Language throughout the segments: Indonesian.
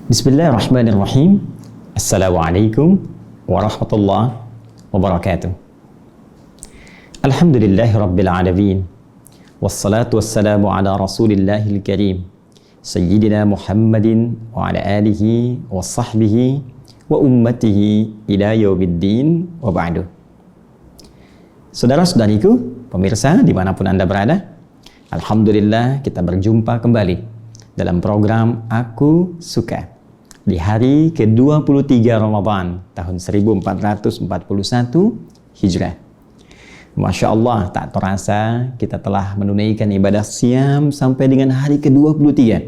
Bismillahirrahmanirrahim. Assalamualaikum warahmatullahi wabarakatuh. Alhamdulillahi rabbil alamin. Wassalatu wassalamu ala rasulillahil karim. Sayyidina Muhammadin wa ala alihi wa sahbihi wa ummatihi ila yaumiddin wa ba'du. Saudara-saudariku, pemirsa dimanapun Anda berada, alhamdulillah kita berjumpa kembali dalam program Aku Suka di hari ke-23 Ramadan tahun 1441 Hijrah. Masya Allah, tak terasa kita telah menunaikan ibadah siam sampai dengan hari ke-23.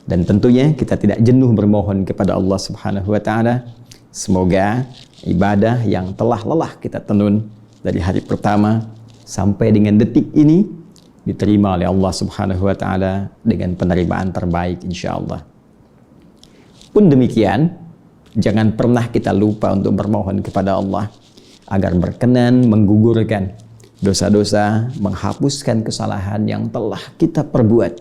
Dan tentunya kita tidak jenuh bermohon kepada Allah Subhanahu wa Ta'ala. Semoga ibadah yang telah lelah kita tenun dari hari pertama sampai dengan detik ini diterima oleh Allah Subhanahu wa Ta'ala dengan penerimaan terbaik insya Allah. Pun demikian, jangan pernah kita lupa untuk bermohon kepada Allah agar berkenan menggugurkan dosa-dosa, menghapuskan kesalahan yang telah kita perbuat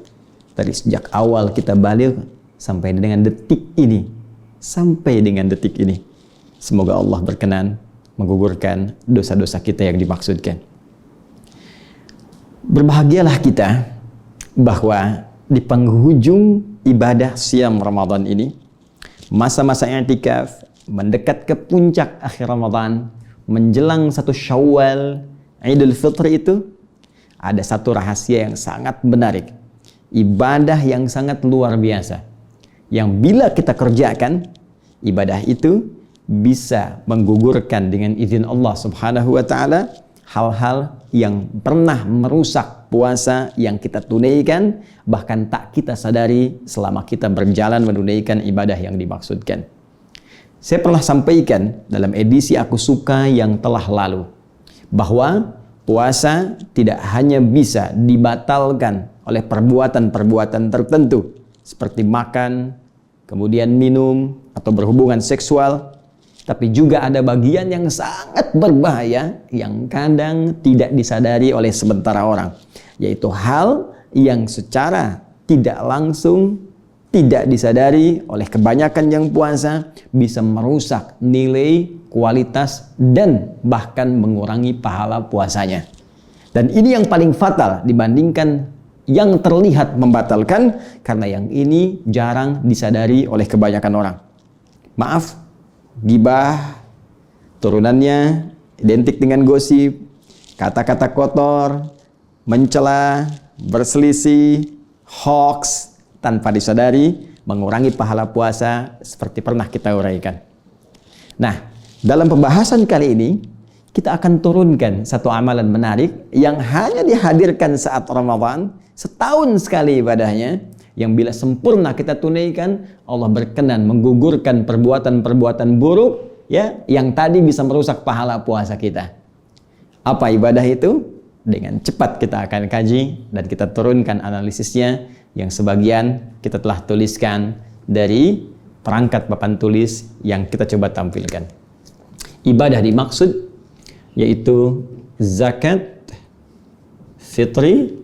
dari sejak awal kita balik sampai dengan detik ini. Semoga Allah berkenan menggugurkan dosa-dosa kita yang dimaksudkan. Berbahagialah kita bahwa di penghujung ibadah siam Ramadan ini, masa-masa i'tikaf mendekat ke puncak akhir Ramadan, menjelang 1 Syawal, Idul Fitri itu, ada satu rahasia yang sangat menarik, ibadah yang sangat luar biasa, yang bila kita kerjakan, ibadah itu bisa menggugurkan dengan izin Allah Subhanahu wa Ta'ala hal-hal yang pernah merusak puasa yang kita tunaikan, bahkan tak kita sadari selama kita berjalan menunaikan ibadah yang dimaksudkan. Saya pernah sampaikan dalam edisi Aku Suka yang telah lalu, bahwa puasa tidak hanya bisa dibatalkan oleh perbuatan-perbuatan tertentu, seperti makan, kemudian minum, atau berhubungan seksual, tapi juga ada bagian yang sangat berbahaya yang kadang tidak disadari oleh sementara orang, yaitu hal yang secara tidak langsung, tidak disadari oleh kebanyakan yang puasa, bisa merusak nilai, kualitas, dan bahkan mengurangi pahala puasanya. Dan ini yang paling fatal dibandingkan yang terlihat membatalkan, karena yang ini jarang disadari oleh kebanyakan orang. Maaf, gibah, turunannya identik dengan gosip, kata-kata kotor, mencela, berselisih, hoax, tanpa disadari mengurangi pahala puasa seperti pernah kita uraikan. Nah, dalam pembahasan kali ini kita akan turunkan satu amalan menarik yang hanya dihadirkan saat Ramadan, setahun sekali ibadahnya, yang bila sempurna kita tunaikan, Allah berkenan menggugurkan perbuatan-perbuatan buruk ya, yang tadi bisa merusak pahala puasa kita. Apa ibadah itu? Dengan cepat kita akan kaji dan kita turunkan analisisnya, yang sebagian kita telah tuliskan dari perangkat papan tulis yang kita coba tampilkan. Ibadah dimaksud yaitu zakat fitri,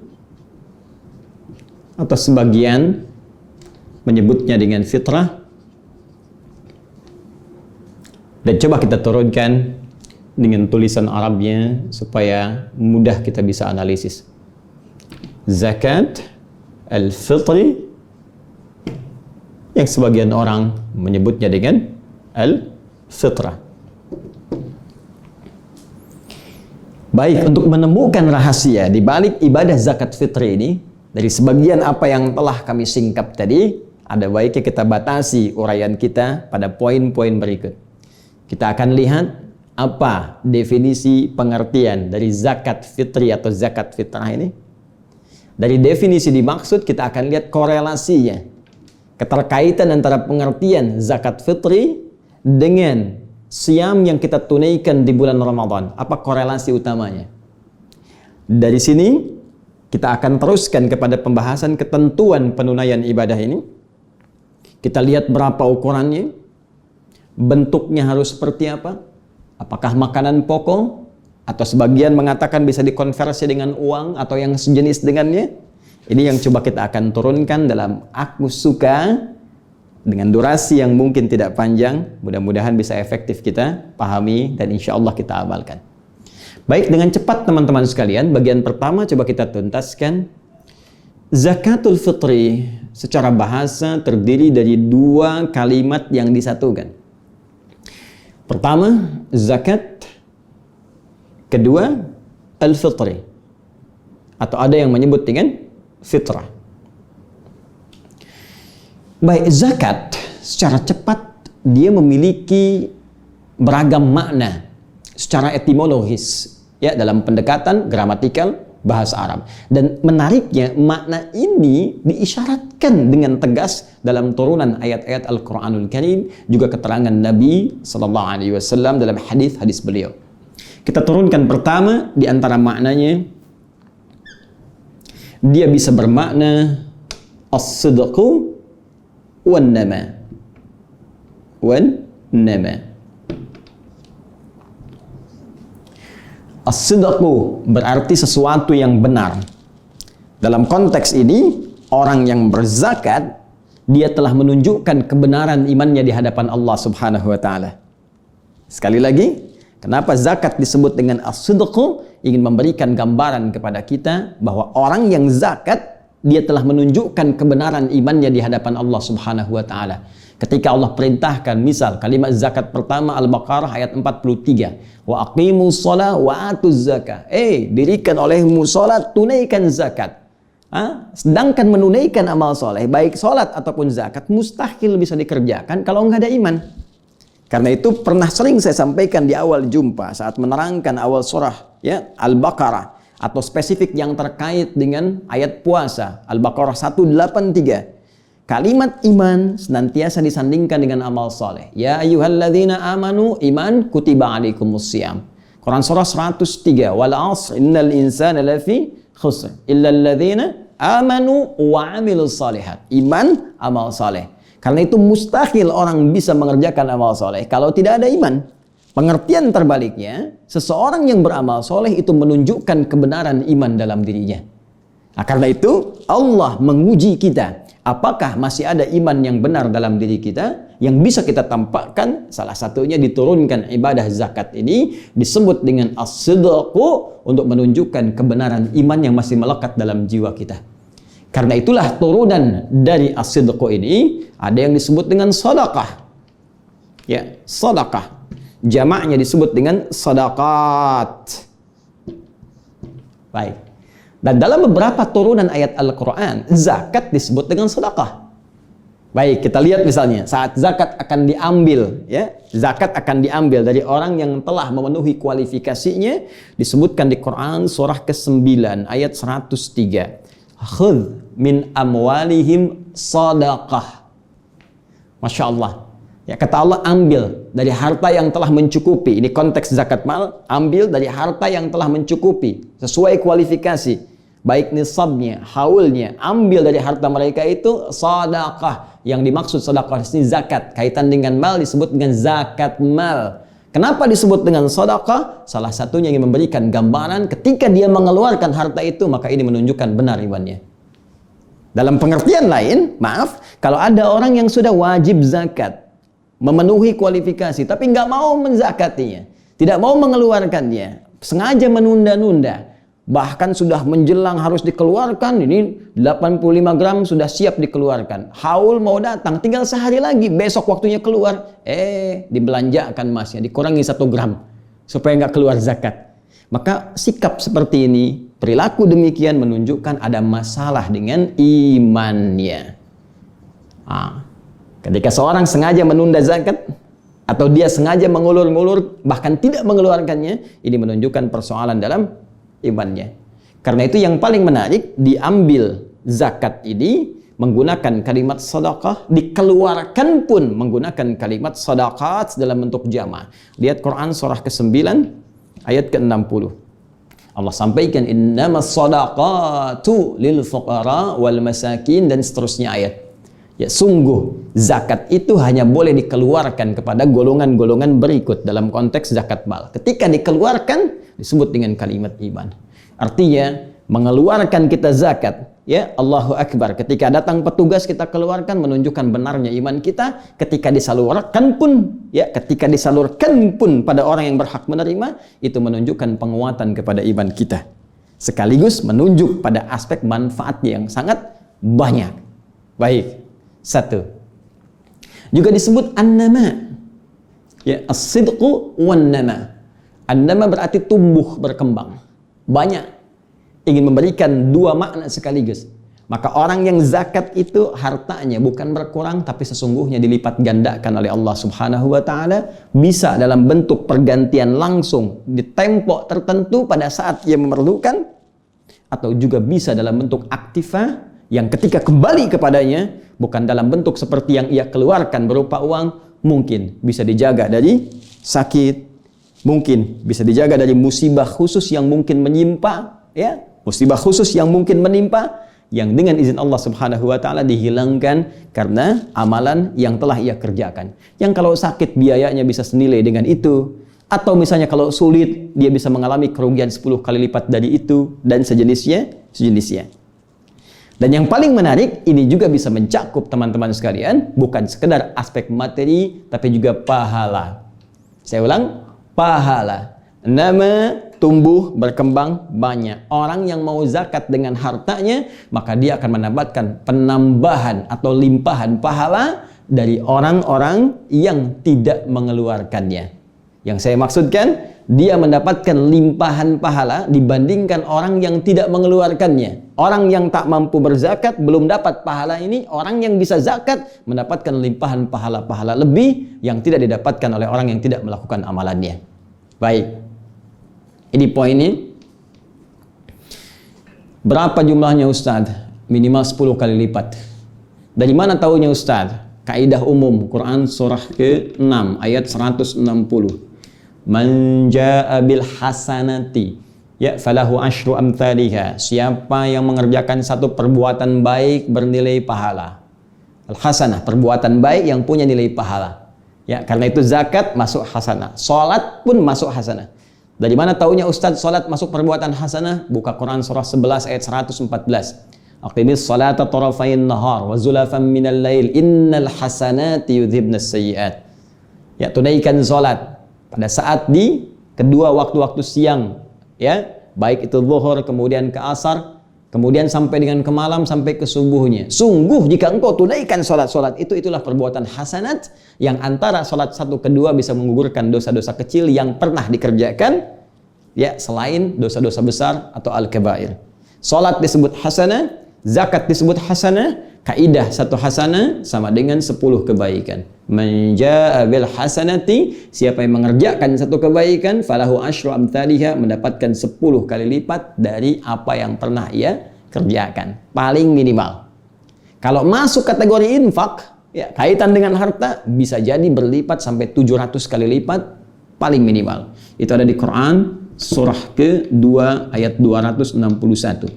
atau sebagian menyebutnya dengan fitrah. Dan coba kita turunkan dengan tulisan Arabnya supaya mudah kita bisa analisis. Zakat al-fitri, yang sebagian orang menyebutnya dengan al-fitrah. Baik, untuk menemukan rahasia di balik ibadah zakat fitri ini, dari sebagian apa yang telah kami singkap tadi, ada baiknya kita batasi uraian kita pada poin-poin berikut. Kita akan lihat apa definisi pengertian dari zakat fitri atau zakat fitrah ini. Dari definisi dimaksud, kita akan lihat korelasinya, keterkaitan antara pengertian zakat fitri dengan siam yang kita tunaikan di bulan Ramadan. Apa korelasi utamanya? Dari sini kita akan teruskan kepada pembahasan ketentuan penunaian ibadah ini. Kita lihat berapa ukurannya, bentuknya harus seperti apa, apakah makanan pokok, atau sebagian mengatakan bisa dikonversi dengan uang atau yang sejenis dengannya. Ini yang coba kita akan turunkan dalam Aku Suka dengan durasi yang mungkin tidak panjang, mudah-mudahan bisa efektif kita pahami dan insya Allah kita amalkan. Baik, dengan cepat teman-teman sekalian, bagian pertama coba kita tuntaskan. Zakatul fitri secara bahasa terdiri dari dua kalimat yang disatukan. Pertama, zakat. Kedua, al-fitri. Atau ada yang menyebut dengan fitrah. Baik, zakat secara cepat dia memiliki beragam makna secara etimologis ya, dalam pendekatan gramatikal bahasa Arab. Dan menariknya makna ini diisyaratkan dengan tegas dalam turunan ayat-ayat Al-Qur'anul Karim, juga keterangan Nabi sallallahu alaihi wasallam dalam hadis-hadis beliau. Kita turunkan pertama di antara maknanya, dia bisa bermakna as-sidqu wan nama. Wan nama. As-sidqu berarti sesuatu yang benar. Dalam konteks ini, orang yang berzakat, dia telah menunjukkan kebenaran imannya di hadapan Allah Subhanahu wa taala. Sekali lagi, kenapa zakat disebut dengan as-sidqu? Ingin memberikan gambaran kepada kita bahwa orang yang zakat, dia telah menunjukkan kebenaran imannya di hadapan Allah Subhanahu wa taala. Ketika Allah perintahkan, misal kalimat zakat pertama Al-Baqarah ayat 43, wa aqimus shalah wa atuz zakah. Dirikan olehmu salat, tunaikan zakat. Sedangkan menunaikan amal soleh, baik salat ataupun zakat, mustahil bisa dikerjakan kalau nggak ada iman. Karena itu pernah sering saya sampaikan di awal jumpa saat menerangkan awal surah ya Al-Baqarah, atau spesifik yang terkait dengan ayat puasa Al-Baqarah 183. Kalimat iman senantiasa disandingkan dengan amal soleh. Ya ayyuhalladzina amanu, iman kutiba alaikumusiyam. Quran surah 103. Wal 'asr innal insana lafi khusr illal ladzina amanu wa 'amilus shalihat. Iman, amal soleh. Karena itu mustahil orang bisa mengerjakan amal soleh kalau tidak ada iman. Pengertian terbaliknya, seseorang yang beramal soleh itu menunjukkan kebenaran iman dalam dirinya. Nah, karena itu Allah menguji kita. Apakah masih ada iman yang benar dalam diri kita yang bisa kita tampakkan? Salah satunya diturunkan ibadah zakat ini disebut dengan as-sidqu untuk menunjukkan kebenaran iman yang masih melekat dalam jiwa kita. Karena itulah turunan dari as-sidqu ini ada yang disebut dengan sedekah. Ya, sedekah. Jamaknya disebut dengan sadaqat. Baik. Dan dalam beberapa turunan ayat Al-Quran, zakat disebut dengan sedekah. Baik, kita lihat misalnya saat zakat akan diambil, ya, zakat akan diambil dari orang yang telah memenuhi kualifikasinya, disebutkan di Quran surah ke-9 ayat 103. Khudh min amwalihim sadaqah. Masya Allah. Ya, kata Allah, ambil dari harta yang telah mencukupi. Ini konteks zakat mal, ambil dari harta yang telah mencukupi sesuai kualifikasi. Baik nisabnya, haulnya, ambil dari harta mereka itu sedekah. Yang dimaksud sedekah ini zakat. Kaitan dengan mal disebut dengan zakat mal. Kenapa disebut dengan sedekah? Salah satunya yang memberikan gambaran ketika dia mengeluarkan harta itu, maka ini menunjukkan benar imannya. Dalam pengertian lain, maaf, kalau ada orang yang sudah wajib zakat, memenuhi kualifikasi, tapi nggak mau menzakatinya, tidak mau mengeluarkannya, sengaja menunda-nunda, bahkan sudah menjelang harus dikeluarkan, ini 85 gram sudah siap dikeluarkan, haul mau datang, tinggal sehari lagi, besok waktunya keluar, dibelanjakan masnya, dikurangi 1 gram, supaya nggak keluar zakat. Maka sikap seperti ini, perilaku demikian menunjukkan ada masalah dengan imannya. Ketika seorang sengaja menunda zakat, atau dia sengaja mengulur-ngulur, bahkan tidak mengeluarkannya, ini menunjukkan persoalan dalam imannya. Karena itu yang paling menarik, diambil zakat ini menggunakan kalimat sedekah, dikeluarkan pun menggunakan kalimat sedekah dalam bentuk jama'. Lihat Quran surah ke-9 ayat ke-60. Allah sampaikan innamas shadaqatu lil fuqara wal masakin, dan seterusnya ayat. Ya, sungguh zakat itu hanya boleh dikeluarkan kepada golongan-golongan berikut dalam konteks zakat mal. Ketika dikeluarkan disebut dengan kalimat iman. Artinya mengeluarkan kita zakat ya Allahu Akbar. Ketika datang petugas kita keluarkan menunjukkan benarnya iman kita. Ketika disalurkan pun pada orang yang berhak menerima, itu menunjukkan penguatan kepada iman kita. Sekaligus menunjuk pada aspek manfaatnya yang sangat banyak. Baik, satu. Juga disebut an-nama. Ya, as-sidqu wan-nama. An-nama berarti tumbuh, berkembang. Banyak. Ingin memberikan dua makna sekaligus. Maka orang yang zakat itu hartanya bukan berkurang, tapi sesungguhnya dilipat gandakan oleh Allah Subhanahu wa Ta'ala. Bisa dalam bentuk pergantian langsung di tempo tertentu pada saat ia memerlukan, atau juga bisa dalam bentuk aktifah yang ketika kembali kepadanya bukan dalam bentuk seperti yang ia keluarkan berupa uang, mungkin bisa dijaga dari sakit, mungkin bisa dijaga dari musibah khusus yang mungkin menimpa, ya, musibah khusus yang mungkin menimpa, yang dengan izin Allah Subhanahu wa Ta'ala dihilangkan karena amalan yang telah ia kerjakan. Yang kalau sakit biayanya bisa senilai dengan itu, atau misalnya kalau sulit dia bisa mengalami kerugian 10 kali lipat dari itu, dan sejenisnya. Dan yang paling menarik, ini juga bisa mencakup teman-teman sekalian, bukan sekedar aspek materi, tapi juga pahala. Saya ulang, pahala. Nama tumbuh, berkembang, banyak. Orang yang mau zakat dengan hartanya, maka dia akan mendapatkan penambahan atau limpahan pahala dari orang-orang yang tidak mengeluarkannya. Yang saya maksudkan, dia mendapatkan limpahan pahala dibandingkan orang yang tidak mengeluarkannya. Orang yang tak mampu berzakat belum dapat pahala ini, orang yang bisa zakat mendapatkan limpahan pahala-pahala lebih yang tidak didapatkan oleh orang yang tidak melakukan amalannya. Baik. Ini poinnya. Berapa jumlahnya Ustaz? Minimal 10 kali lipat. Dari mana tahunya Ustaz? Kaidah umum Quran surah ke-6 ayat 160. Man jaa bil hasanati ya falahu asyru amthaliha. Siapa yang mengerjakan satu perbuatan baik bernilai pahala. Al-hasanah, perbuatan baik yang punya nilai pahala. Ya, karena itu zakat masuk hasanah. Salat pun masuk hasanah. Dari mana taunya Ustaz salat masuk perbuatan hasanah? Buka Quran surah 11 ayat 114. Aqimis salata tarafayn nahar wa zulafan minal lail innal hasanati yudhibnas sayyi'at. Ya, tunaikan salat pada saat di kedua waktu-waktu siang, ya, baik itu zuhur kemudian ke asar, kemudian sampai dengan ke malam sampai ke subuhnya. Sungguh jika engkau tunaikan salat-salat itulah perbuatan hasanat yang antara salat satu kedua bisa menggugurkan dosa-dosa kecil yang pernah dikerjakan, ya, selain dosa-dosa besar atau al-kabair. Salat disebut hasanah, zakat disebut hasanah. Kaidah satu hasanah sama dengan 10 kebaikan. Man jaa bil hasanati, siapa yang mengerjakan satu kebaikan, falahu asyru amthaliha, mendapatkan 10 kali lipat dari apa yang pernah ia kerjakan. Paling minimal. Kalau masuk kategori infak, ya, kaitan dengan harta, bisa jadi berlipat sampai 700 kali lipat, paling minimal. Itu ada di Quran surah ke-2 ayat 261.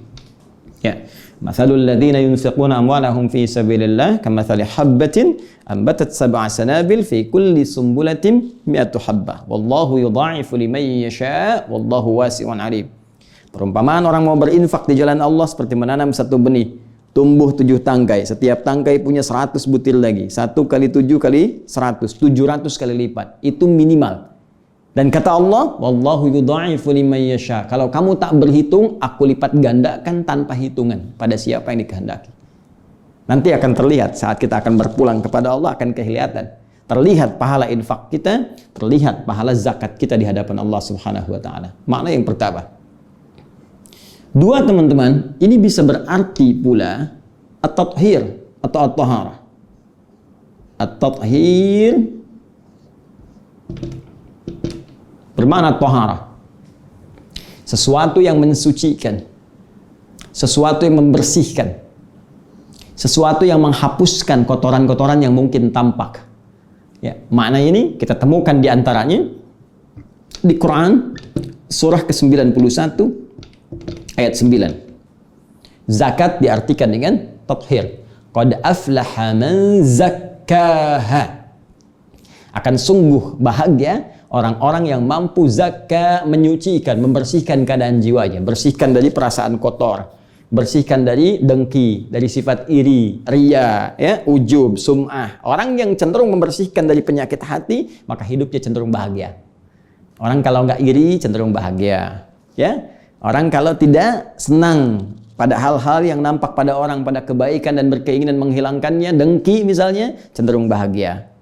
Ya. Mathalul ladzina yunfiquna amwalahum fi sabilillah kamathali habbatin ambatat sab'a sanabil fi kulli sumbulatin mi'atu habbah wallahu yudha'ifu liman yasha' wallahu wasi'un 'alim. Perumpamaan orang mau berinfak di jalan Allah seperti menanam satu benih, tumbuh 7 tangkai, setiap tangkai punya 100 butir lagi. 1 kali 7 kali 100, 700 kali lipat. Itu minimal. Dan kata Allah, wallahu yudha'ifu liman yasha. Kalau kamu tak berhitung, aku lipat gandakan tanpa hitungan pada siapa yang dikehendaki. Nanti akan terlihat saat kita akan berpulang kepada Allah, akan kelihatan. Terlihat pahala infak kita, terlihat pahala zakat kita di hadapan Allah Subhanahu wa Ta'ala. Makna yang pertama. Dua, teman-teman, ini bisa berarti pula at-tathhir atau at-taharah. At-tathhir bermakna taharah. Sesuatu yang mensucikan, sesuatu yang membersihkan, sesuatu yang menghapuskan kotoran-kotoran yang mungkin tampak. Ya, makna ini kita temukan di antaranya di Quran surah ke-91 ayat 9. Zakat diartikan dengan tathhir. Qad aflaha man zakkaha. Akan sungguh bahagia orang-orang yang mampu zakka, menyucikan, membersihkan keadaan jiwanya, bersihkan dari perasaan kotor, bersihkan dari dengki, dari sifat iri, riya, ya, ujub, sum'ah. Orang yang cenderung membersihkan dari penyakit hati, maka hidupnya cenderung bahagia. Orang kalau nggak iri cenderung bahagia, ya. Orang kalau tidak senang pada hal-hal yang nampak pada orang, pada kebaikan dan berkeinginan menghilangkannya, dengki misalnya, cenderung bahagia.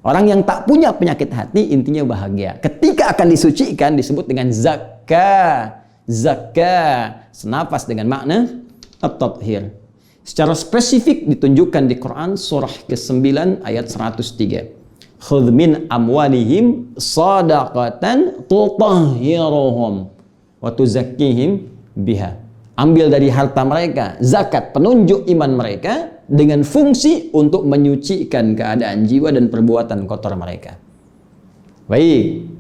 Orang yang tak punya penyakit hati intinya bahagia. Ketika akan disucikan disebut dengan zakah. Zakah senafas dengan makna at-tathhir. Secara spesifik ditunjukkan di Quran surah ke-9 ayat 103. Khudh min amwalihim shadaqatan tutahhiruhum wa tuzakkihim biha. Ambil dari harta mereka zakat, penunjuk iman mereka dengan fungsi untuk menyucikan keadaan jiwa dan perbuatan kotor mereka. Baik.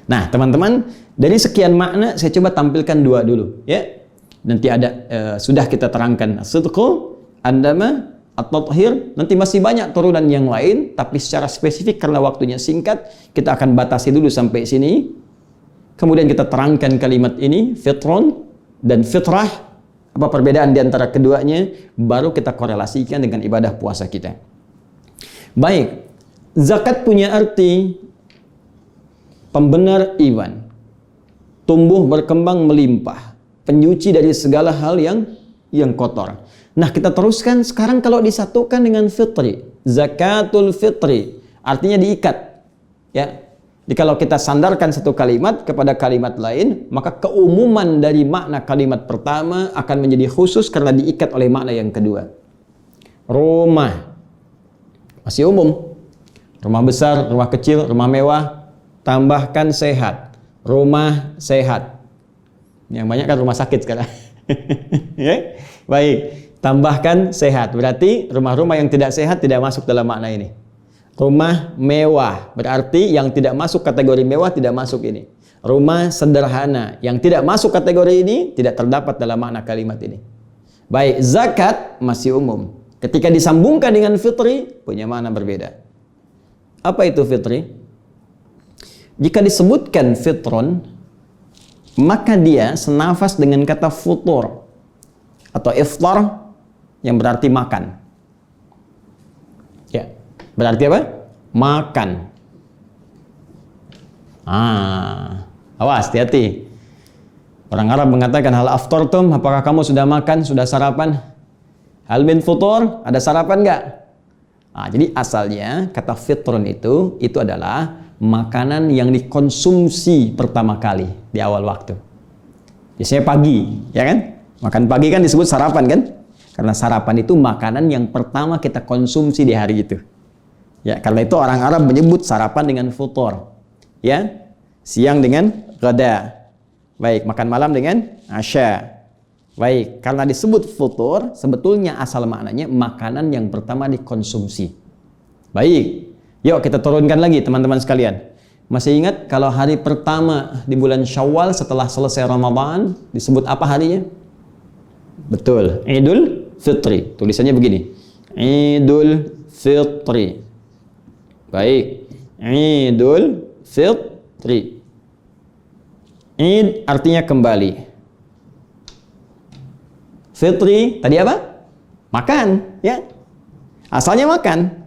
Nah, teman-teman, dari sekian makna saya coba tampilkan dua dulu, ya. Nanti ada sudah kita terangkan as-sidqu, andama, at-tathhir. Nanti masih banyak turunan yang lain, tapi secara spesifik karena waktunya singkat, kita akan batasi dulu sampai sini. Kemudian kita terangkan kalimat ini, fitron dan fitrah. Apa perbedaan di antara keduanya? Baru kita korelasikan dengan ibadah puasa kita. Baik, zakat punya arti pembenar iman, tumbuh berkembang melimpah, penyuci dari segala hal yang kotor. Nah, kita teruskan sekarang kalau disatukan dengan fitri, zakatul fitri, artinya diikat, ya. Jadi kalau kita sandarkan satu kalimat kepada kalimat lain, maka keumuman dari makna kalimat pertama akan menjadi khusus karena diikat oleh makna yang kedua. Rumah masih umum. Rumah besar, rumah kecil, rumah mewah, tambahkan sehat. Rumah sehat. Yang banyak kan rumah sakit sekarang. Ya? Baik, tambahkan sehat. Berarti rumah-rumah yang tidak sehat tidak masuk dalam makna ini. Rumah mewah, berarti yang tidak masuk kategori mewah tidak masuk ini. Rumah sederhana, yang tidak masuk kategori ini tidak terdapat dalam makna kalimat ini. Baik, zakat masih umum. Ketika disambungkan dengan fitri, punya makna berbeda. Apa itu fitri? Jika disebutkan fitron, maka dia senafas dengan kata futur atau iftar yang berarti makan. Ya. Berarti apa? Makan. Awas, hati-hati. Orang Arab mengatakan hal aftartum, apakah kamu sudah makan, sudah sarapan? Hal min futur, ada sarapan enggak? Jadi asalnya kata fitrun itu adalah makanan yang dikonsumsi pertama kali di awal waktu. Biasanya pagi, ya kan? Makan pagi kan disebut sarapan kan? Karena sarapan itu makanan yang pertama kita konsumsi di hari itu. Ya, karena itu orang Arab menyebut sarapan dengan futur. Ya, siang dengan ghada. Baik, makan malam dengan asya. Baik, karena disebut futur, sebetulnya asal maknanya makanan yang pertama dikonsumsi. Baik, yuk kita turunkan lagi teman-teman sekalian. Masih ingat kalau hari pertama di bulan Syawal setelah selesai Ramadan disebut apa harinya? Betul, Idul Fitri. Tulisannya begini, Idul Fitri. Baik, Idul Fitri. Id artinya kembali. Fitri tadi apa? Makan, ya. Asalnya makan.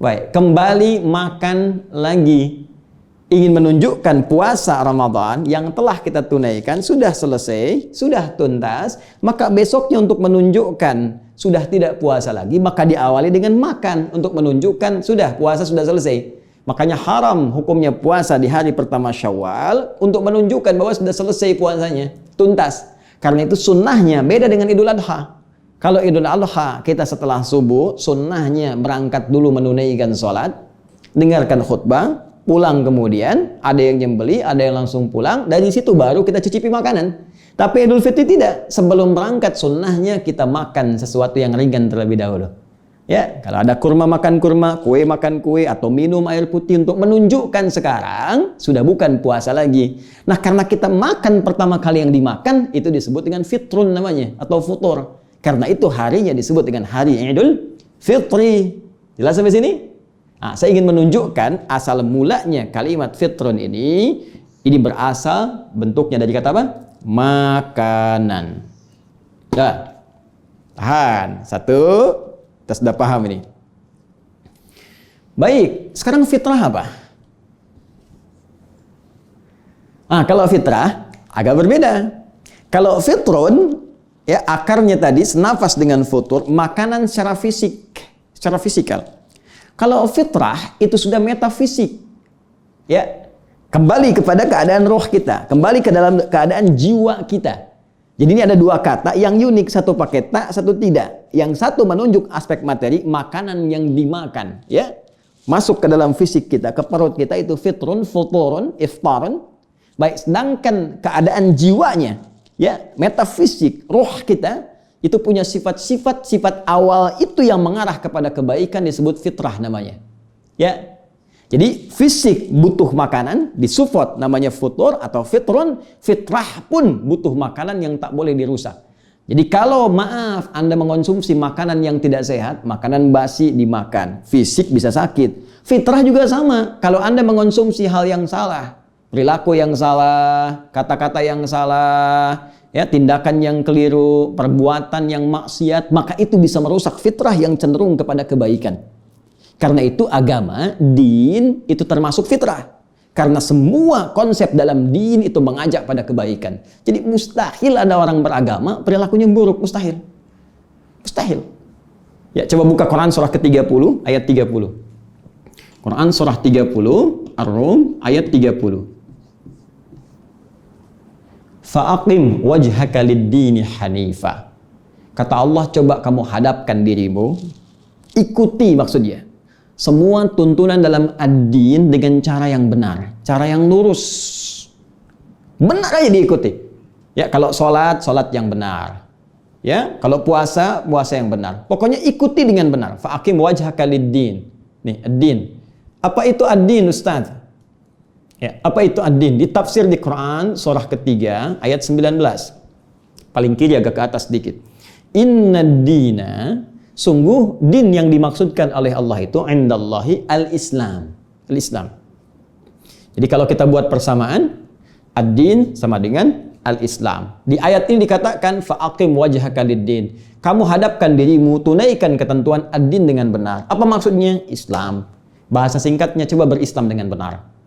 Baik, kembali makan lagi. Ingin menunjukkan puasa Ramadan yang telah kita tunaikan sudah selesai, sudah tuntas, maka besoknya untuk menunjukkan sudah tidak puasa lagi, maka diawali dengan makan untuk menunjukkan sudah puasa sudah selesai. Makanya haram hukumnya puasa di hari pertama Syawal untuk menunjukkan bahwa sudah selesai puasanya, tuntas. Karena itu sunnahnya beda dengan Idul Adha. Kalau Idul Adha kita setelah subuh, sunnahnya berangkat dulu menunaikan sholat, dengarkan khutbah, pulang kemudian, ada yang nyembeli, ada yang langsung pulang, dari situ baru kita cicipi makanan. Tapi Idul Fitri tidak, sebelum berangkat sunnahnya kita makan sesuatu yang ringan terlebih dahulu. Ya, kalau ada kurma makan kurma, kue makan kue, atau minum air putih untuk menunjukkan sekarang sudah bukan puasa lagi. Nah, karena kita makan pertama kali yang dimakan, itu disebut dengan fitrun namanya, atau futur. Karena itu harinya disebut dengan hari Idul Fitri. Jelas sampai sini? Saya ingin menunjukkan asal mulanya kalimat fitrun ini berasal bentuknya dari kata apa? Makanan. Nah, tahan. Satu, kita sudah paham ini. Baik, sekarang fitrah apa? Kalau fitrah agak berbeda. Kalau fitrun, ya akarnya tadi senafas dengan futur, makanan secara fisik, secara fisikal. Kalau fitrah itu sudah metafisik, ya kembali kepada keadaan roh kita, kembali ke dalam keadaan jiwa kita. Jadi ini ada dua kata yang unik, satu pakai ta, satu tidak. Yang satu menunjuk aspek materi, makanan yang dimakan, ya masuk ke dalam fisik kita, ke perut kita, itu fitrun, futurun, iftarun. Baik, sedangkan keadaan jiwanya, ya metafisik, roh kita itu punya sifat awal itu yang mengarah kepada kebaikan, disebut fitrah namanya. Ya. Jadi fisik butuh makanan, disupport namanya futur atau fitrun, fitrah pun butuh makanan yang tak boleh dirusak. Jadi kalau maaf Anda mengonsumsi makanan yang tidak sehat, makanan basi dimakan, fisik bisa sakit. Fitrah juga sama, kalau Anda mengonsumsi hal yang salah, perilaku yang salah, kata-kata yang salah, ya tindakan yang keliru, perbuatan yang maksiat, maka itu bisa merusak fitrah yang cenderung kepada kebaikan. Karena itu agama, din itu termasuk fitrah. Karena semua konsep dalam din itu mengajak pada kebaikan. Jadi mustahil ada orang beragama perilakunya buruk, mustahil. Mustahil. Ya, coba buka Quran surah ke-30 ayat 30. Quran surah 30 Ar-Rum ayat 30. Fa'aqim wajhaka lid-dini hanifa. Kata Allah, coba kamu hadapkan dirimu, ikuti maksudnya semua tuntunan dalam ad-din dengan cara yang benar, cara yang lurus. Benar aja diikuti. Ya, kalau sholat yang benar. Ya, kalau puasa yang benar. Pokoknya ikuti dengan benar. Fa'aqim wajhaka lid-din. Nih, ad-din. Apa itu ad-din, Ustaz? Ya, apa itu ad-din? Ditafsir di Quran surah ketiga ayat 19. Paling kiri agak ke atas sedikit. Inna dina, sungguh din yang dimaksudkan oleh Allah itu indallahi al-Islam. Al-Islam. Jadi kalau kita buat persamaan, ad-din sama dengan al-Islam. Di ayat ini dikatakan fa'aqim wajhaka lid-din. Kamu hadapkan dirimu, tunaikan ketentuan ad-din dengan benar. Apa maksudnya? Islam. Bahasa singkatnya, coba berislam dengan benar.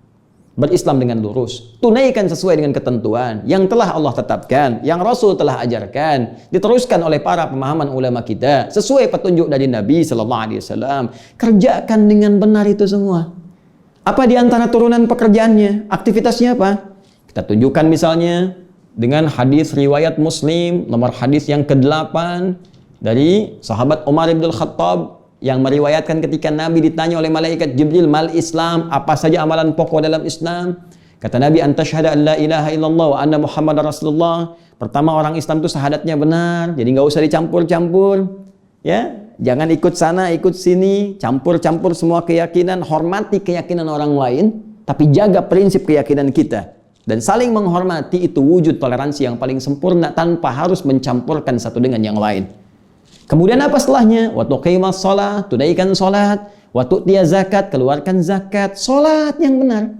Berislam dengan lurus, tunaikan sesuai dengan ketentuan yang telah Allah tetapkan, yang Rasul telah ajarkan, diteruskan oleh para pemahaman ulama kita, sesuai petunjuk dari Nabi Sallallahu Alaihi Wasallam. Kerjakan dengan benar itu semua. Apa di antara turunan pekerjaannya? Aktivitasnya apa? Kita tunjukkan misalnya dengan hadis riwayat Muslim, nomor hadis yang ke-8 dari sahabat Umar bin Khattab, yang meriwayatkan ketika Nabi ditanya oleh malaikat Jibril, mal Islam, apa saja amalan pokok dalam Islam? Kata Nabi, antasyhada an la ilaha illallah wa anna Muhammadar Rasulullah. Pertama, orang Islam itu syahadatnya benar, jadi nggak usah dicampur-campur. Ya, jangan ikut sana, ikut sini, campur-campur semua keyakinan. Hormati keyakinan orang lain, tapi jaga prinsip keyakinan kita. Dan saling menghormati itu wujud toleransi yang paling sempurna tanpa harus mencampurkan satu dengan yang lain. Kemudian apa setelahnya? Wa tuqimas shalah, tunaikan salat, wa tu'tiya zakat, keluarkan zakat, salat yang benar.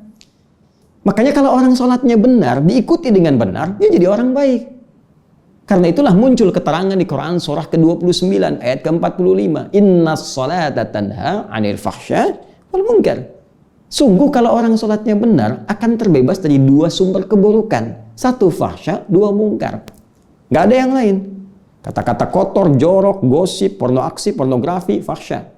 Makanya kalau orang salatnya benar, diikuti dengan benar, dia jadi orang baik. Karena itulah muncul keterangan di Quran surah ke-29 ayat ke-45. Innas salata tanha 'anil fahsya wal munkar. Sungguh kalau orang salatnya benar akan terbebas dari dua sumber keburukan. Satu fahsya, dua mungkar. Gak ada yang lain. Kata-kata kotor, jorok, gosip, pornoaksi, pornografi, fahsya.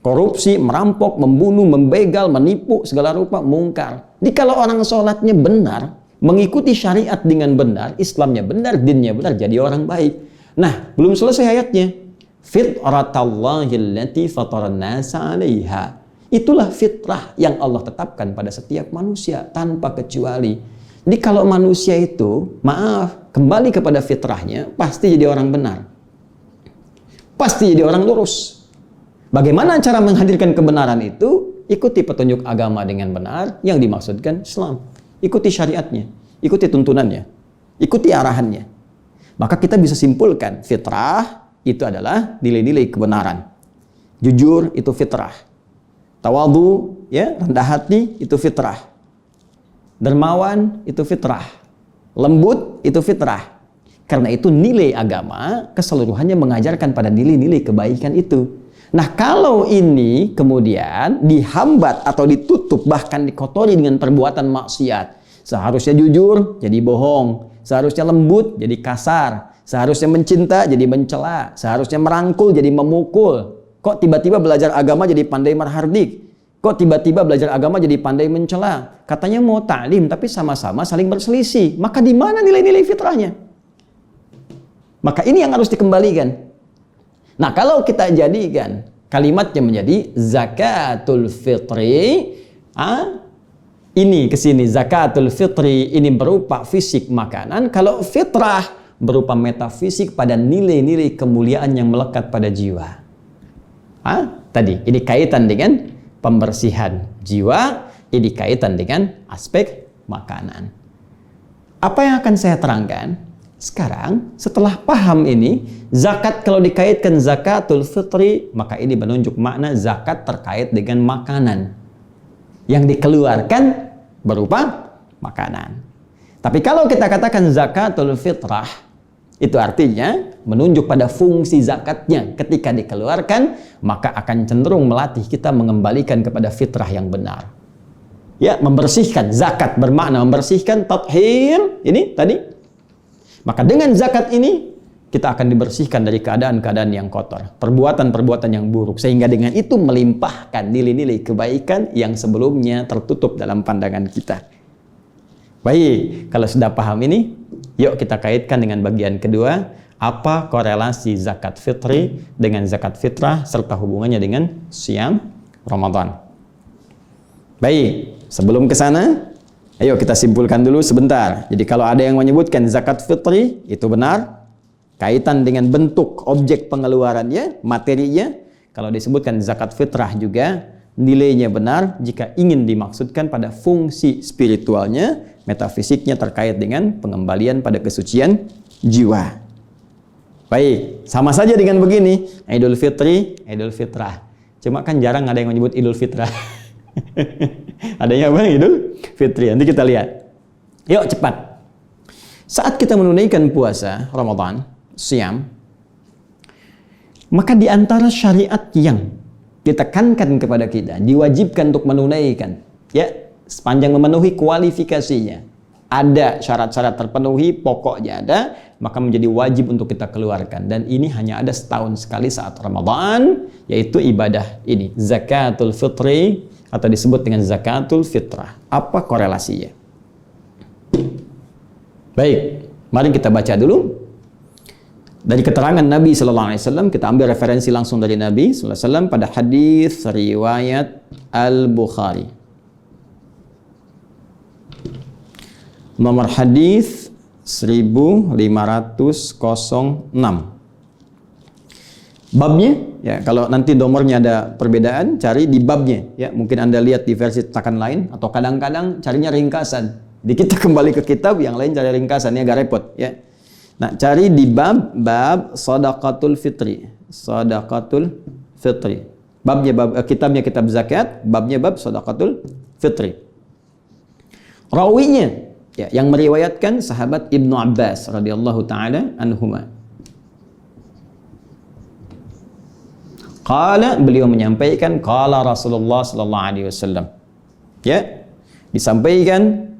Korupsi, merampok, membunuh, membegal, menipu, segala rupa, mungkar. Jadi kalau orang sholatnya benar, mengikuti syariat dengan benar, Islamnya benar, dinnya benar, jadi orang baik. Nah, belum selesai ayatnya. Fitratallahi allati fataran nasa 'alaiha. Itulah fitrah yang Allah tetapkan pada setiap manusia tanpa kecuali. Jadi kalau manusia itu, maaf, kembali kepada fitrahnya, pasti jadi orang benar. Pasti jadi orang lurus. Bagaimana cara menghadirkan kebenaran itu? Ikuti petunjuk agama dengan benar yang dimaksudkan Islam. Ikuti syariatnya, ikuti tuntunannya, ikuti arahannya. Maka kita bisa simpulkan fitrah itu adalah nilai-nilai kebenaran. Jujur itu fitrah. Tawadhu, ya, rendah hati itu fitrah. Dermawan itu fitrah. Lembut itu fitrah. Karena itu nilai agama keseluruhannya mengajarkan pada nilai-nilai kebaikan itu. Nah, kalau ini kemudian dihambat atau ditutup, bahkan dikotori dengan perbuatan maksiat. Seharusnya jujur, jadi bohong. Seharusnya lembut, jadi kasar. Seharusnya mencinta, jadi mencela. Seharusnya merangkul, jadi memukul. Kok tiba-tiba belajar agama jadi pandai marhardik? Kok tiba-tiba belajar agama jadi pandai mencela? Katanya mau ta'lim, tapi sama-sama saling berselisih. Maka di mana nilai-nilai fitrahnya? Maka ini yang harus dikembalikan. Nah, kalau kita jadikan kalimatnya menjadi zakatul fitri, ini kesini zakatul fitri ini berupa fisik makanan. Kalau fitrah berupa metafisik pada nilai-nilai kemuliaan yang melekat pada jiwa. Tadi ini kaitan dengan pembersihan jiwa, ini kaitan dengan aspek makanan. Apa yang akan saya terangkan? Sekarang, setelah paham ini, zakat kalau dikaitkan zakatul fitri, maka ini menunjuk makna zakat terkait dengan makanan. Yang dikeluarkan berupa makanan. Tapi kalau kita katakan zakatul fitrah, itu artinya menunjuk pada fungsi zakatnya. Ketika dikeluarkan, maka akan cenderung melatih kita mengembalikan kepada fitrah yang benar. Ya, membersihkan. Zakat bermakna membersihkan, tathhir, ini tadi. Maka dengan zakat ini, kita akan dibersihkan dari keadaan-keadaan yang kotor, perbuatan-perbuatan yang buruk, sehingga dengan itu melimpahkan nilai-nilai kebaikan yang sebelumnya tertutup dalam pandangan kita. Baik, kalau sudah paham ini, yuk kita kaitkan dengan bagian kedua, apa korelasi zakat fitri dengan zakat fitrah serta hubungannya dengan siam Ramadan. Baik, sebelum ke sana, ayo kita simpulkan dulu sebentar. Jadi kalau ada yang menyebutkan zakat fitri, itu benar. Kaitan dengan bentuk objek pengeluarannya, materinya. Kalau disebutkan zakat fitrah juga, nilainya benar jika ingin dimaksudkan pada fungsi spiritualnya, metafisiknya terkait dengan pengembalian pada kesucian jiwa. Baik, sama saja dengan begini. Idul Fitri, Idul Fitrah. Cuma kan jarang ada yang menyebut Idul Fitrah. Adanya apa? Idul Fitri. Nanti kita lihat. Yuk cepat. Saat kita menunaikan puasa Ramadan, siam, maka di antara syariat yang ditekankan kepada kita, diwajibkan untuk menunaikan, ya, sepanjang memenuhi kualifikasinya, ada syarat-syarat terpenuhi, pokoknya ada, maka menjadi wajib untuk kita keluarkan. Dan ini hanya ada setahun sekali saat Ramadan, yaitu ibadah ini, zakatul fitri, atau disebut dengan zakatul fitrah. Apa korelasinya? Baik, mari kita baca dulu. Dari keterangan Nabi Sallallahu Alaihi Wasallam, kita ambil referensi langsung dari Nabi Sallallahu Alaihi Wasallam pada hadis riwayat Al-Bukhari. Nomor hadis 1506. Babnya, ya, kalau nanti nomornya ada perbedaan, cari di babnya. Ya, mungkin Anda lihat di versi cetakan lain, atau kadang-kadang carinya ringkasan. Jadi kita kembali ke kitab, yang lain cari ringkasan, ini agak repot. Ya. Nah, cari di bab Shadaqatul Fitri. Shadaqatul Fitri. Babnya kitabnya kitab zakat, babnya bab Shadaqatul Fitri. Rawinya, ya, yang meriwayatkan sahabat Ibnu Abbas radhiyallahu taala anhuma. Qala, beliau menyampaikan, qala Rasulullah sallallahu alaihi wasallam. Ya, disampaikan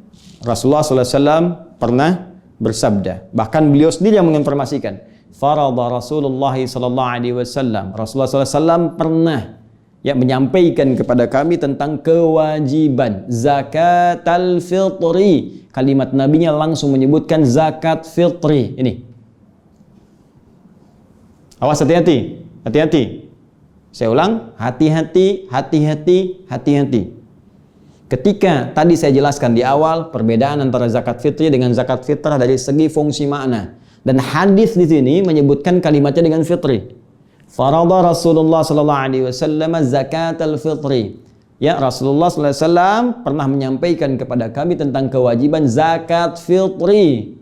Rasulullah sallallahu alaihi wasallam pernah bersabda. Bahkan beliau sendiri yang menginformasikan. Farada Rasulullah sallallahu alaihi wasallam. Rasulullah sallallahu alaihi wasallam pernah, ya, menyampaikan kepada kami tentang kewajiban zakatul fitri. Kalimat nabinya langsung menyebutkan zakat fitri. Ini. Awas, hati-hati. Hati-hati. Saya ulang, hati-hati, hati-hati, hati-hati. Ketika tadi saya jelaskan di awal perbedaan antara zakat fitri dengan zakat fitrah dari segi fungsi makna, dan hadis di sini menyebutkan kalimatnya dengan fitri. Farada Rasulullah sallallahu alaihi wasallam zakatul fitri. Ya, Rasulullah sallallahu alaihi wasallam pernah menyampaikan kepada kami tentang kewajiban zakat fitri.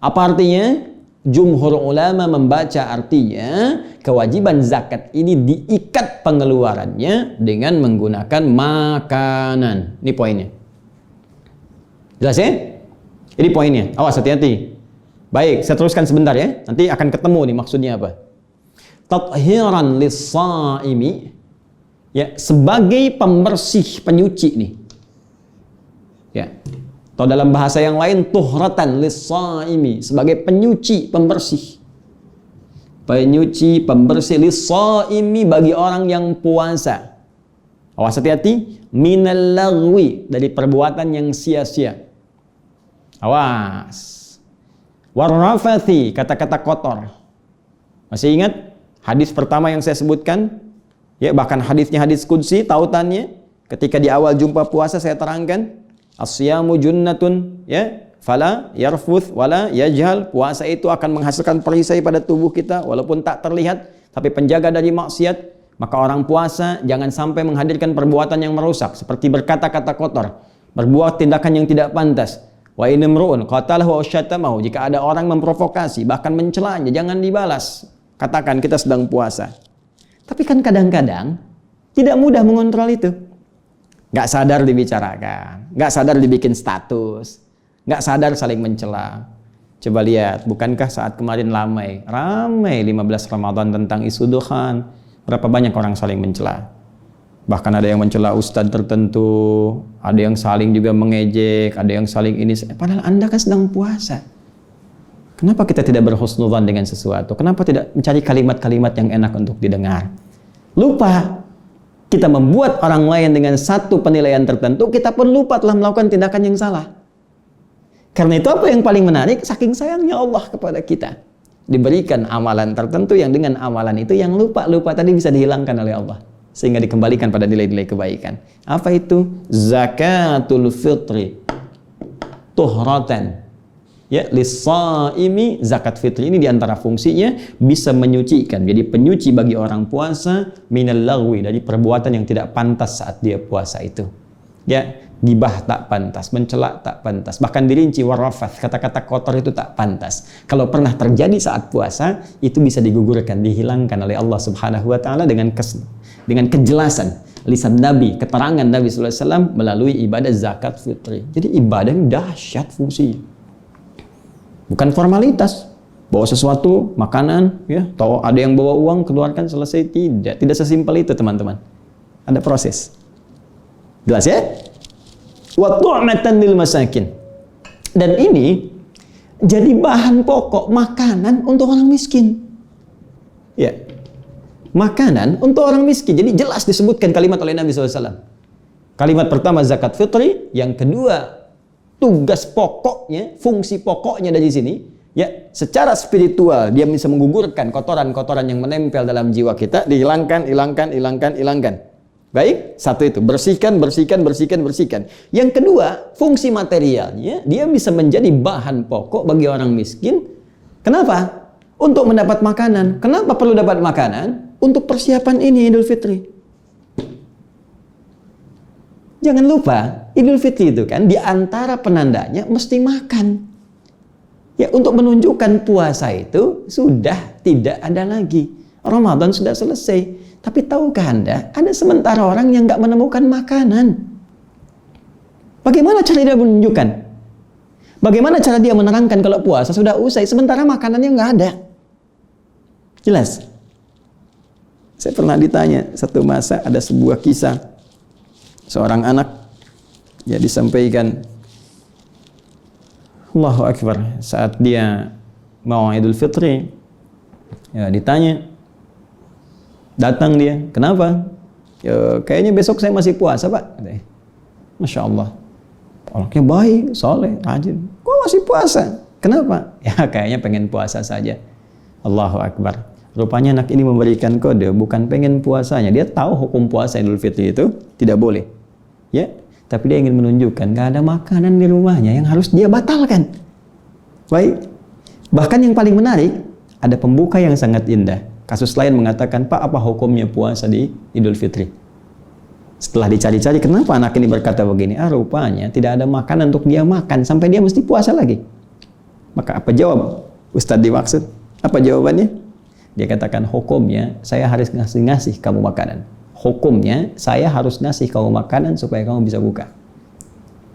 Apa artinya? Jumhur ulama membaca artinya kewajiban zakat ini diikat pengeluarannya dengan menggunakan makanan. Ini poinnya. Jelas ya? Ini poinnya. Awas, hati-hati. Baik, saya teruskan sebentar ya. Nanti akan ketemu nih maksudnya apa. Tathiran lis-shaimi, ya, sebagai pembersih, penyuci nih. Ya. Atau dalam bahasa yang lain tuhratan lis-shaimi, sebagai penyuci, pembersih. Penyuci, pembersih lis-shaimi bagi orang yang puasa. Awas, hati-hati, minal lagwi, dari perbuatan yang sia-sia. Awas. Warrafathi, kata-kata kotor. Masih ingat hadis pertama yang saya sebutkan? Ya, bahkan hadisnya hadis qudsi, tautannya ketika di awal jumpa puasa saya terangkan, as-siyamu junnatun, ya, fala yarfuth wala yajhal. Puasa itu akan menghasilkan perisai pada tubuh kita walaupun tak terlihat, tapi penjaga dari maksiat. Maka orang puasa jangan sampai menghadirkan perbuatan yang merusak, seperti berkata-kata kotor, berbuat tindakan yang tidak pantas. Wa inimru'un qatalahu aw syatamahu, jika ada orang memprovokasi bahkan mencelanya, jangan dibalas. Katakan kita sedang puasa. Tapi kan kadang-kadang tidak mudah mengontrol itu. Nggak sadar dibicarakan, nggak sadar dibikin status, nggak sadar saling mencela. Coba lihat, bukankah saat kemarin ramai 15 Ramadan tentang isu dukhan, berapa banyak orang saling mencela. Bahkan ada yang mencela ustadz tertentu, ada yang saling juga mengejek, ada yang saling ini. Padahal Anda kan sedang puasa. Kenapa kita tidak berhusnudzan dengan sesuatu? Kenapa tidak mencari kalimat-kalimat yang enak untuk didengar? Lupa kita membuat orang lain dengan satu penilaian tertentu, kita pun lupa telah melakukan tindakan yang salah. Karena itu apa yang paling menarik? Saking sayangnya Allah kepada kita, diberikan amalan tertentu yang dengan amalan itu yang lupa-lupa tadi bisa dihilangkan oleh Allah, sehingga dikembalikan pada nilai-nilai kebaikan. Apa itu? Zakatul fitri tuhratan, ya, lis-shaimi. Zakat fitri ini diantara fungsinya bisa menyucikan, jadi penyuci bagi orang puasa, minal lagwi, dari perbuatan yang tidak pantas saat dia puasa itu. Ya, gibah tak pantas, mencela tak pantas, bahkan dirinci warrafath, kata-kata kotor itu tak pantas. Kalau pernah terjadi saat puasa, itu bisa digugurkan, dihilangkan oleh Allah Subhanahu wa taala dengan kejelasan lisan Nabi, keterangan Nabi sallallahu alaihi wasallam melalui ibadah zakat fitri. Jadi ibadah ini dahsyat fungsinya. Bukan formalitas, bawa sesuatu, makanan, ya, atau ada yang bawa uang, keluarkan, selesai. Tidak sesimpel itu, teman-teman. Ada proses. Jelas ya? Wa tu'matan lil masakin. Dan ini jadi bahan pokok makanan untuk orang miskin. Ya. Makanan untuk orang miskin. Jadi jelas disebutkan kalimat oleh Nabi SAW. Kalimat pertama zakat fitri, yang kedua tugas pokoknya, fungsi pokoknya dari sini, ya, secara spiritual dia bisa menggugurkan kotoran-kotoran yang menempel dalam jiwa kita, dihilangkan, hilangkan. Baik, satu itu, bersihkan. Yang kedua, fungsi materialnya, dia bisa menjadi bahan pokok bagi orang miskin. Kenapa? Untuk mendapat makanan. Kenapa perlu dapat makanan? Untuk persiapan ini Idul Fitri. Jangan lupa, Idul Fitri itu kan di antara penandanya mesti makan. Ya, untuk menunjukkan puasa itu sudah tidak ada lagi. Ramadan sudah selesai. Tapi tahukah Anda, ada sementara orang yang nggak menemukan makanan. Bagaimana cara dia menunjukkan? Bagaimana cara dia menerangkan kalau puasa sudah usai, sementara makanannya nggak ada? Jelas? Saya pernah ditanya satu masa, ada sebuah kisah seorang anak, ya, disampaikan, Allahu Akbar, saat dia mau Idul Fitri, ya, ditanya, datang dia, kenapa? Ya, kayaknya besok saya masih puasa, Pak. Masya Allah, orangnya baik, soleh, rajin. Kok masih puasa? Kenapa? Ya, kayaknya pengen puasa saja. Allahu Akbar. Rupanya anak ini memberikan kode, bukan pengen puasanya. Dia tahu hukum puasa Idul Fitri itu tidak boleh, ya. Tapi dia ingin menunjukkan gak ada makanan di rumahnya yang harus dia batalkan. Baik. Bahkan yang paling menarik, ada pembuka yang sangat indah. Kasus lain mengatakan, Pak, apa hukumnya puasa di Idul Fitri? Setelah dicari-cari, kenapa anak ini berkata begini? Rupanya tidak ada makanan untuk dia makan sampai dia mesti puasa lagi. Maka apa jawab Ustadz dimaksud? Apa jawabannya? Dia katakan, hukumnya saya harus ngasih kamu makanan. Hukumnya saya harus ngasih kamu makanan supaya kamu bisa buka.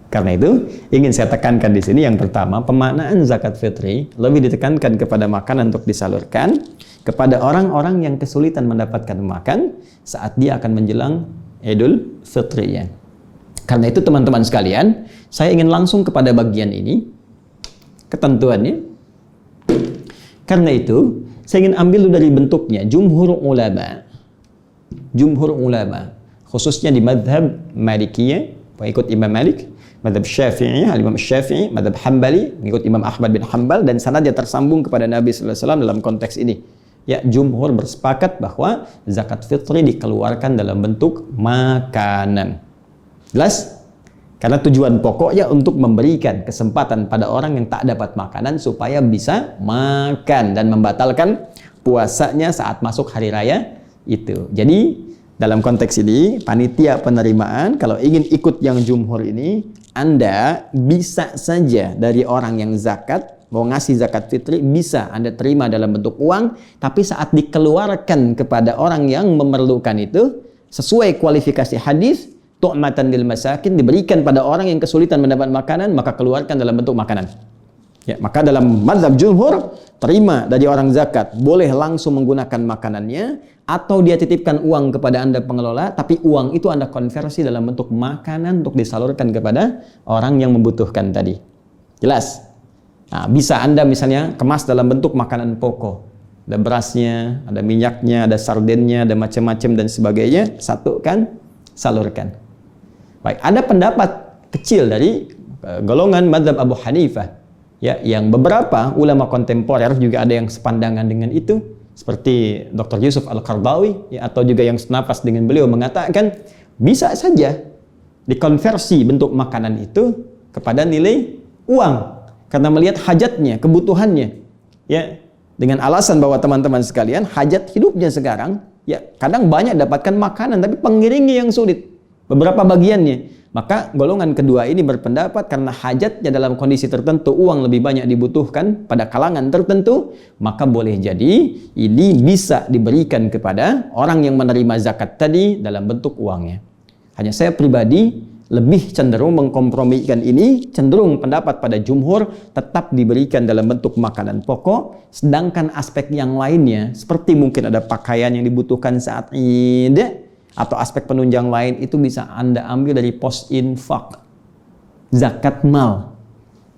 Karena itu ingin saya tekankan di sini yang pertama, pemaknaan zakat fitri lebih ditekankan kepada makanan untuk disalurkan kepada orang-orang yang kesulitan mendapatkan makan saat dia akan menjelang Idul Fitrinya. Karena itu teman-teman sekalian, saya ingin langsung kepada bagian ini, ketentuannya. Karena itu, saya ingin ambil dari bentuknya, jumhur ulama, khususnya di madhab Malikiyah, pengikut Imam Malik, madhab Syafi'i, Imam Syafi'i, madhab Hambali, mengikut Imam Ahmad bin Hanbal, dan sanadnya tersambung kepada Nabi sallallahu alaihi wasallam dalam konteks ini. Ya, jumhur bersepakat bahwa zakat fitri dikeluarkan dalam bentuk makanan. Jelas? Karena tujuan pokoknya untuk memberikan kesempatan pada orang yang tak dapat makanan supaya bisa makan dan membatalkan puasanya saat masuk hari raya itu. Jadi dalam konteks ini, panitia penerimaan kalau ingin ikut yang jumhur ini, Anda bisa saja dari orang yang zakat, mau ngasih zakat fitri, bisa Anda terima dalam bentuk uang, tapi saat dikeluarkan kepada orang yang memerlukan itu, sesuai kualifikasi hadis, tu'matan lil masakin, diberikan pada orang yang kesulitan mendapat makanan, maka keluarkan dalam bentuk makanan. Ya, maka dalam mazhab jumhur, terima dari orang zakat, boleh langsung menggunakan makanannya, atau dia titipkan uang kepada Anda pengelola, tapi uang itu Anda konversi dalam bentuk makanan untuk disalurkan kepada orang yang membutuhkan tadi. Jelas? Nah, bisa Anda misalnya kemas dalam bentuk makanan pokok. Ada berasnya, ada minyaknya, ada sardennya, ada macam-macam dan sebagainya, satukan, salurkan. Baik, ada pendapat kecil dari golongan mazhab Abu Hanifah, ya, yang beberapa ulama kontemporer juga ada yang sepandangan dengan itu, seperti Dr. Yusuf Al-Qardawi, ya, atau juga yang senapas dengan beliau mengatakan bisa saja dikonversi bentuk makanan itu kepada nilai uang karena melihat hajatnya, kebutuhannya, ya, dengan alasan bahwa teman-teman sekalian hajat hidupnya sekarang, ya, kadang banyak dapatkan makanan tapi pengiringnya yang sulit. Beberapa bagiannya. Maka golongan kedua ini berpendapat karena hajatnya dalam kondisi tertentu, uang lebih banyak dibutuhkan pada kalangan tertentu, maka boleh jadi ini bisa diberikan kepada orang yang menerima zakat tadi dalam bentuk uangnya. Hanya saya pribadi lebih cenderung mengkompromikan ini, cenderung pendapat pada jumhur tetap diberikan dalam bentuk makanan pokok, sedangkan aspek yang lainnya seperti mungkin ada pakaian yang dibutuhkan saat Id, atau aspek penunjang lain itu bisa Anda ambil dari pos infak, zakat mal,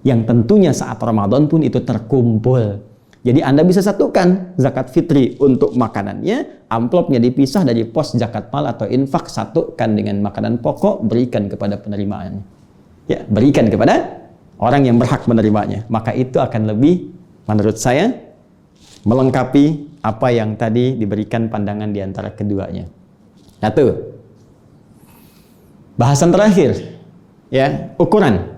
yang tentunya saat Ramadan pun itu terkumpul. Jadi Anda bisa satukan zakat fitri untuk makanannya, amplopnya dipisah dari pos zakat mal atau infak, satukan dengan makanan pokok, berikan kepada penerimaannya. Ya, berikan kepada orang yang berhak menerimanya. Maka itu akan lebih, menurut saya, melengkapi apa yang tadi diberikan pandangan di antara keduanya. Satu, bahasan terakhir, ya, ukuran.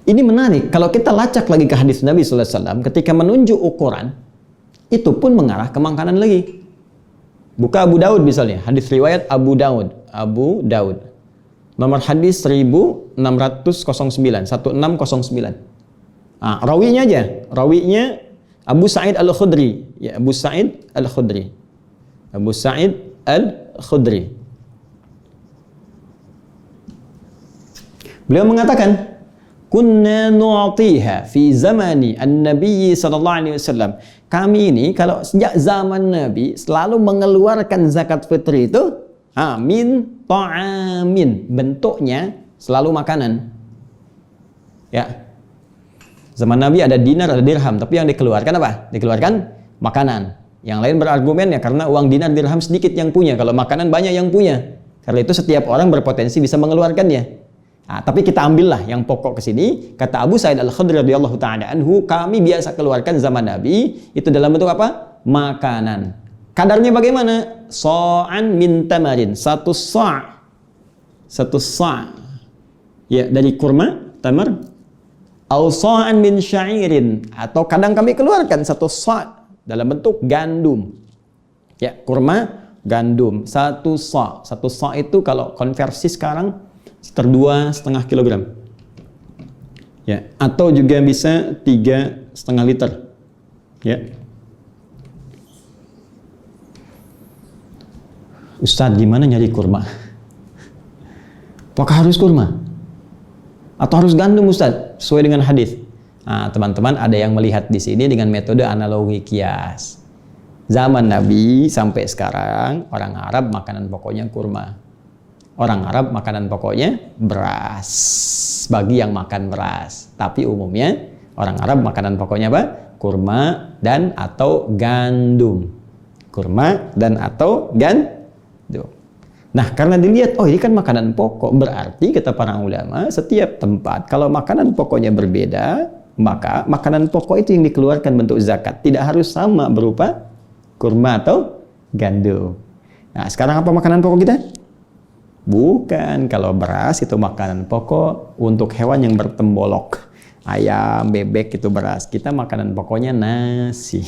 Ini menarik, kalau kita lacak lagi ke hadis Nabi sallallahu alaihi wasallam, ketika menunjuk ukuran, itu pun mengarah ke makanan lagi. Buka Abu Daud misalnya, hadis riwayat Abu Daud. Nomor hadis 1609. Nah, rawinya aja, Abu Sa'id Al-Khudri, ya, Abu Sa'id Al-Khudri. Beliau mengatakan, kunna nu'tiha fi zamani an-nabi sallallahu alaihi wasallam. Kami ini kalau sejak zaman Nabi selalu mengeluarkan zakat fitri itu min ta'amin, bentuknya selalu makanan. Ya. Zaman Nabi ada dinar, ada dirham, tapi yang dikeluarkan apa? Dikeluarkan makanan. Yang lain berargumen ya karena uang dinar dirham sedikit yang punya, kalau makanan banyak yang punya. Karena itu setiap orang berpotensi bisa mengeluarkannya. Nah, tapi kita ambillah yang pokok ke sini. Kata Abu Sa'id Al-Khudri radhiyallahu ta'ala anhu, kami biasa keluarkan zaman Nabi itu dalam bentuk apa? Makanan. Kadarnya bagaimana? Sa'an min tamarin, satu sa'. Ya, dari kurma, tamar. Au sa'an min sya'irin, atau kadang kami keluarkan satu sa' dalam bentuk gandum. Ya, kurma, gandum. Satu sa' itu kalau konversi sekarang sekitar 2,5 kilogram. Ya, atau juga bisa 3,5 liter. Ya. Ustadz, gimana nyari kurma? Apakah harus kurma? Atau harus gandum Ustaz? Sesuai dengan hadis. Nah, teman-teman ada yang melihat di sini dengan metode analogi kias. Zaman Nabi sampai sekarang orang Arab makanan pokoknya kurma. Orang Arab makanan pokoknya beras. Bagi yang makan beras. Tapi umumnya orang Arab makanan pokoknya apa? Kurma dan atau gandum. Kurma dan atau gandum. Nah, karena dilihat, oh ini kan makanan pokok, berarti kata para ulama, setiap tempat kalau makanan pokoknya berbeda, maka makanan pokok itu yang dikeluarkan bentuk zakat. Tidak harus sama berupa kurma atau gandum. Nah, sekarang apa makanan pokok kita? Bukan, kalau beras itu makanan pokok untuk hewan yang bertembolok. Ayam, bebek itu beras. Kita makanan pokoknya nasi.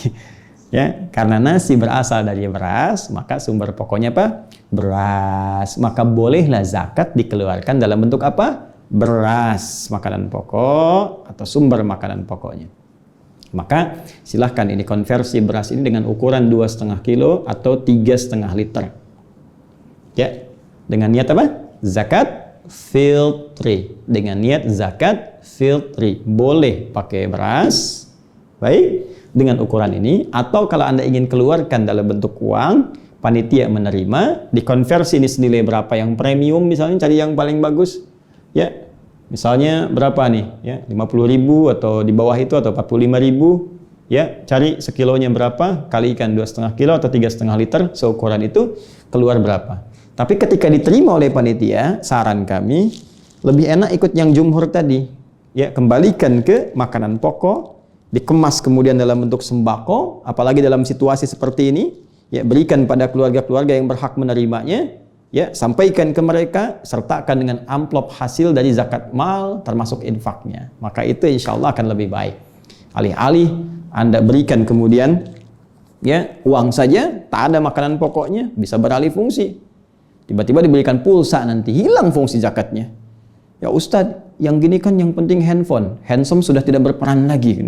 Ya, karena nasi berasal dari beras, maka sumber pokoknya apa? Beras. Maka bolehlah zakat dikeluarkan dalam bentuk apa? Beras, makanan pokok atau sumber makanan pokoknya. Maka silahkan ini konversi beras ini dengan ukuran 2,5 kilo atau 3,5 liter. Ya, dengan niat apa? Zakat fitri. Dengan niat zakat fitri. Boleh pakai beras. Baik. Dengan ukuran ini, atau kalau Anda ingin keluarkan dalam bentuk uang, panitia menerima, dikonversi ini senilai berapa yang premium, misalnya cari yang paling bagus, ya, misalnya berapa nih, ya, 50.000 atau di bawah itu atau 45.000, ya, cari sekilonya berapa, kalikan 2,5 kilo atau 3,5 liter, seukuran itu keluar berapa. Tapi ketika diterima oleh panitia, saran kami lebih enak ikut yang jumhur tadi, ya, kembalikan ke makanan pokok. Dikemas kemudian dalam bentuk sembako, apalagi dalam situasi seperti ini, ya, berikan pada keluarga-keluarga yang berhak menerimanya, ya, sampaikan ke mereka, sertakan dengan amplop hasil dari zakat mal termasuk infaknya. Maka itu insya Allah akan lebih baik. Alih-alih Anda berikan kemudian, ya, uang saja, tak ada makanan pokoknya, bisa beralih fungsi. Tiba-tiba diberikan pulsa, nanti hilang fungsi zakatnya. Ya Ustadz, yang gini kan yang penting handphone. Handsome sudah tidak berperan lagi.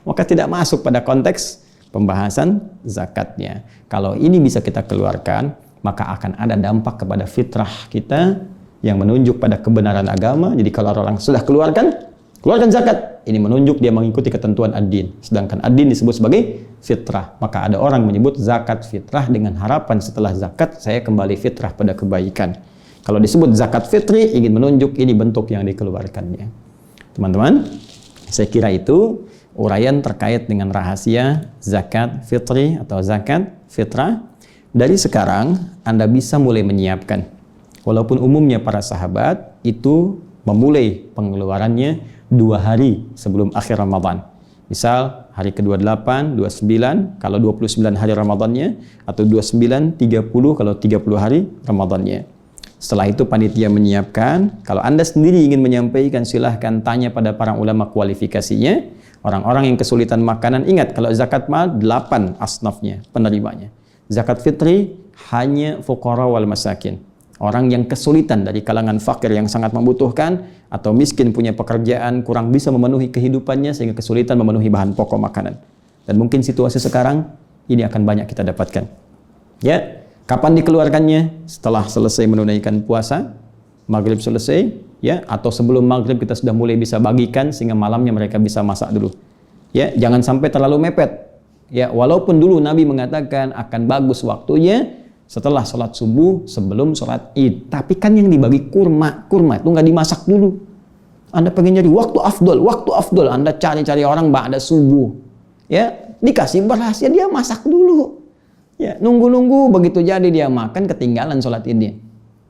Maka tidak masuk pada konteks pembahasan zakatnya. Kalau ini bisa kita keluarkan, maka akan ada dampak kepada fitrah kita yang menunjuk pada kebenaran agama. Jadi kalau orang sudah keluarkan zakat. Ini menunjuk dia mengikuti ketentuan ad-din. Sedangkan ad-din disebut sebagai fitrah. Maka ada orang menyebut zakat fitrah dengan harapan setelah zakat saya kembali fitrah pada kebaikan. Kalau disebut zakat fitri, ingin menunjuk ini bentuk yang dikeluarkannya. Teman-teman, saya kira itu uraian terkait dengan rahasia zakat fitri atau zakat fitrah. Dari sekarang, Anda bisa mulai menyiapkan. Walaupun umumnya para sahabat itu memulai pengeluarannya 2 hari sebelum akhir Ramadan. Misal, hari ke-28, 29, kalau 29 hari Ramadannya, atau 29, 30, kalau 30 hari Ramadannya. Setelah itu panitia menyiapkan. Kalau Anda sendiri ingin menyampaikan, silahkan tanya pada para ulama kualifikasinya. Orang-orang yang kesulitan makanan, ingat kalau zakat mal 8 asnafnya, penerimanya. Zakat fitri hanya fuqara wal masakin. Orang yang kesulitan dari kalangan fakir yang sangat membutuhkan atau miskin punya pekerjaan, kurang bisa memenuhi kehidupannya sehingga kesulitan memenuhi bahan pokok makanan. Dan mungkin situasi sekarang ini akan banyak kita dapatkan. Ya. Kapan dikeluarkannya? Setelah selesai menunaikan puasa, maghrib selesai, ya, atau sebelum maghrib kita sudah mulai bisa bagikan sehingga malamnya mereka bisa masak dulu. Ya, jangan sampai terlalu mepet. Ya, walaupun dulu Nabi mengatakan akan bagus waktunya setelah sholat subuh sebelum sholat Id. Tapi kan yang dibagi kurma itu nggak dimasak dulu. Anda pengen nyari waktu afdol, Anda cari-cari orang ba'da subuh. Ya, dikasih beras, ya dia masak dulu. Ya, nunggu-nunggu begitu jadi dia makan ketinggalan sholat Idnya.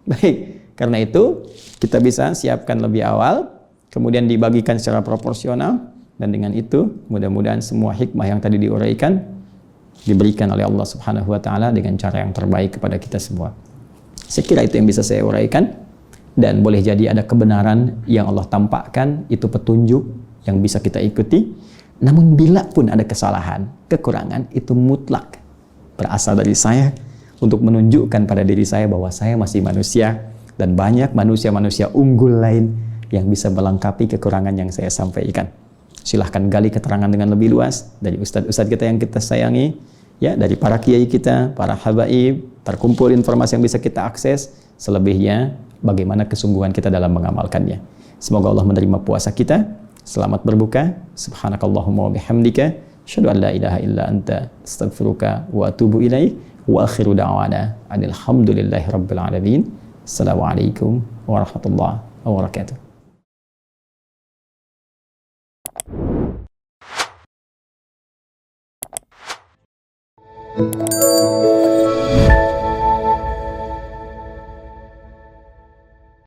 Baik, karena itu kita bisa siapkan lebih awal, kemudian dibagikan secara proporsional, dan dengan itu mudah-mudahan semua hikmah yang tadi diuraikan diberikan oleh Allah Subhanahu wa taala dengan cara yang terbaik kepada kita semua. Saya kira itu yang bisa saya uraikan, dan boleh jadi ada kebenaran yang Allah tampakkan, itu petunjuk yang bisa kita ikuti. Namun bila pun ada kesalahan, kekurangan, itu mutlak berasal dari saya untuk menunjukkan pada diri saya bahwa saya masih manusia dan banyak manusia-manusia unggul lain yang bisa melengkapi kekurangan yang saya sampaikan. Silahkan gali keterangan dengan lebih luas dari ustadz-ustadz kita yang kita sayangi, ya, dari para kiai kita, para habaib, terkumpul informasi yang bisa kita akses. Selebihnya bagaimana kesungguhan kita dalam mengamalkannya. Semoga Allah menerima puasa kita. Selamat berbuka. Subhanakallahumma wa bihamdika, asyhadu an la ilaha illa anta, astaghfiruka wa atubu ilaik. Wa akhiru da'wana alhamdulillahi rabbil alamin. Assalamualaikum warahmatullahi wabarakatuh.